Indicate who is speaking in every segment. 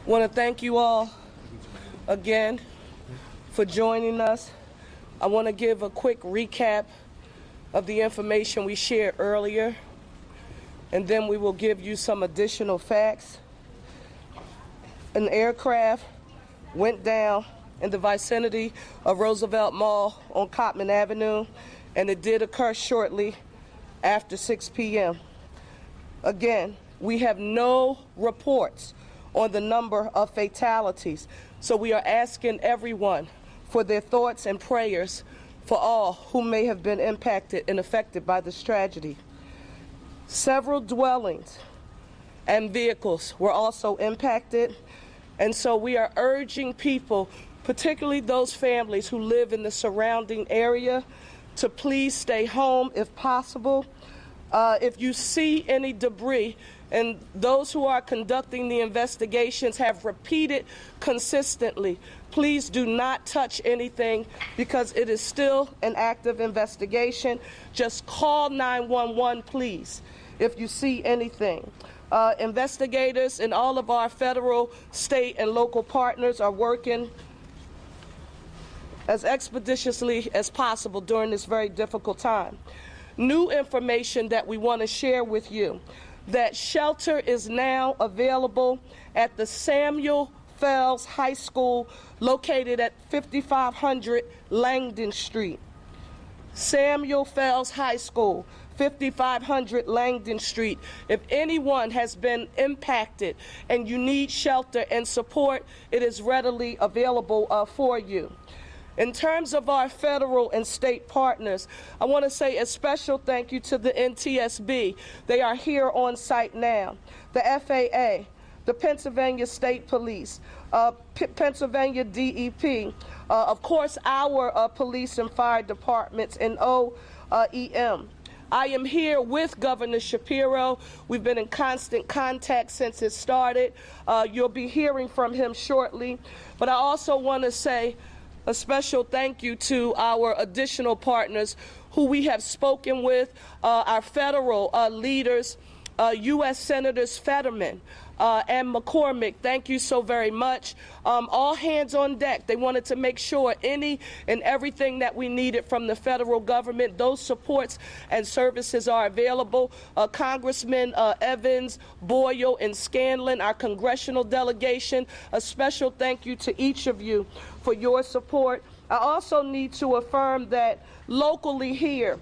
Speaker 1: I want to thank you all again for joining us. I want to give a quick recap of the information we shared earlier, and then we will give you some additional facts. An aircraft went down in the vicinity of Roosevelt Mall on Cottman Avenue, and it did occur shortly after 6 p.m. Again, we have no reports on the number of fatalities, so we are asking everyone for their thoughts and prayers for all who may have been impacted and affected by this tragedy. Several dwellings and vehicles were also impacted, and so we are urging people, particularly those families who live in the surrounding area, to please stay home if possible. If you see any debris, and those who are conducting the investigations have repeated consistently, please do not touch anything because it is still an active investigation. Just call 911, please, if you see anything. Investigators and all of our federal, state, and local partners are working as expeditiously as possible during this very difficult time. New information that we want to share with you, that shelter is now available at the Samuel Fells High School located at 5500 Langdon Street. Samuel Fells High School, 5500 Langdon Street. If anyone has been impacted and you need shelter and support, it is readily available for you. In terms of our federal and state partners, I want to say a special thank you to the NTSB. They are here on site now. The FAA, the Pennsylvania State Police, Pennsylvania DEP, of course our police and fire departments, and OEM. I am here with Governor Shapiro. We've been in constant contact since it started. You'll be hearing from him shortly. But I also want to say a special thank you to our additional partners who we have spoken with, our federal leaders, U.S. Senators Fetterman and McCormick. Thank you so very much. All hands on deck. They wanted to make sure any and everything that we needed from the federal government, those supports and services are available. Congressman Evans, Boyle, and Scanlon, our congressional delegation, a special thank you to each of you for your support. I also need to affirm that locally here,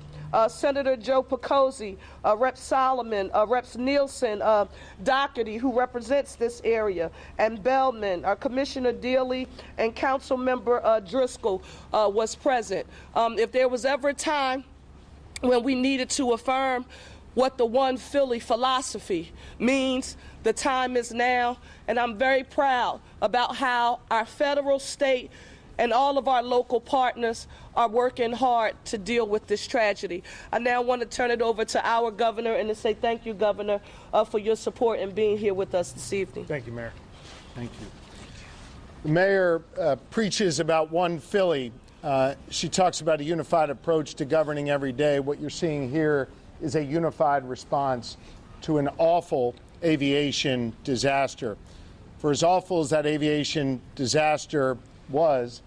Speaker 1: Senator Joe Picozzi, Rep. Solomon, Reps. Nielsen, Doherty, who represents this area, and Bellman, Commissioner Dealey, and Councilmember Driscoll was present. If there was ever a time when we needed to affirm what the One Philly philosophy means, the time is now, and I'm very proud about how our federal, state, and all of our local partners are working hard to deal with this tragedy. I now want to turn it over to our governor and to say thank you, Governor, for your support and being here with us this evening.
Speaker 2: Thank you, Mayor. Thank you. The mayor preaches about One Philly. She talks about a unified approach to governing every day. What you're seeing here is a unified response to an awful aviation disaster. For as awful as that aviation disaster was,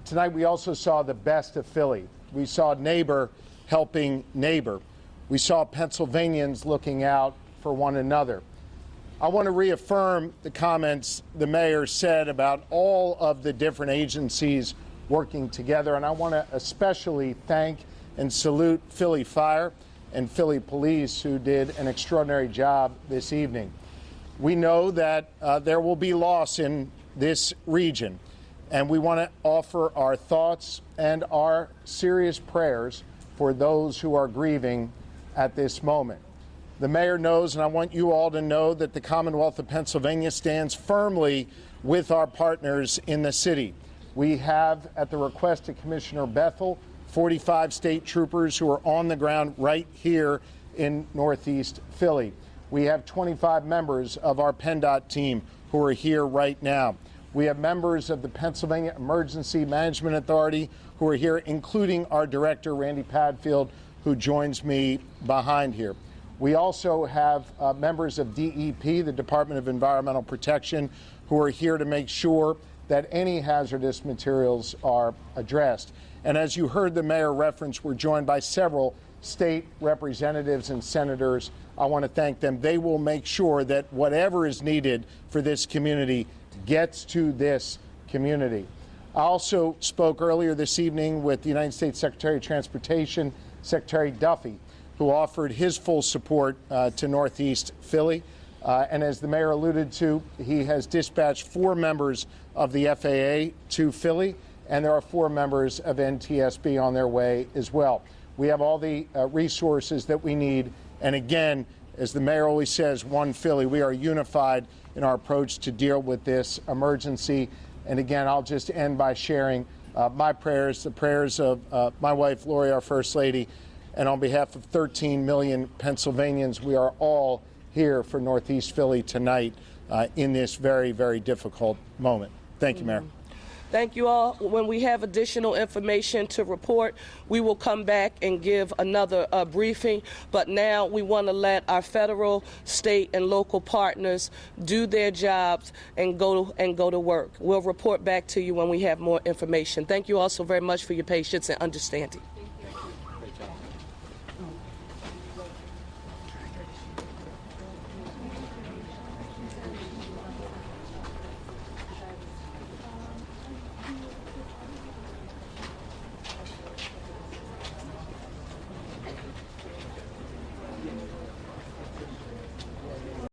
Speaker 2: tonight we also saw the best of Philly. We saw neighbor helping neighbor. We saw Pennsylvanians looking out for one another. I want to reaffirm the comments the mayor said about all of the different agencies working together, and I want to especially thank and salute Philly Fire and Philly Police, who did an extraordinary job this evening. We know that there will be loss in this region, and we want to offer our thoughts and our serious prayers for those who are grieving at this moment. The mayor knows, and I want you all to know, that the Commonwealth of Pennsylvania stands firmly with our partners in the city. We have, at the request of Commissioner Bethel, 45 state troopers who are on the ground right here in Northeast Philly. We have 25 members of our PennDOT team who are here right now. We have members of the Pennsylvania Emergency Management Authority who are here, including our director, Randy Padfield, who joins me behind here. We also have members of DEP, the Department of Environmental Protection, who are here to make sure that any hazardous materials are addressed. And as you heard the mayor reference, we're joined by several state representatives and senators. I want to thank them. They will make sure that whatever is needed for this community gets to this community. I also spoke earlier this evening with the United States Secretary of Transportation, Secretary Duffy, who offered his full support to Northeast Philly. And as the mayor alluded to, he has dispatched 4 members of the FAA to Philly, and there are 4 members of NTSB on their way as well. We have all the resources that we need. And again, as the mayor always says, one Philly, we are unified in our approach to deal with this emergency. And again, I'll just end by sharing my prayers, the prayers of my wife, Lori, our First Lady, and on behalf of 13 million Pennsylvanians, we are all here for Northeast Philly tonight in this very, very difficult moment. Thank you, Mayor.
Speaker 1: Thank you all. When we have additional information to report, we will come back and give another briefing. But now we want to let our federal, state, and local partners do their jobs and go to work. We'll report back to you when we have more information. Thank you all so very much for your patience and understanding.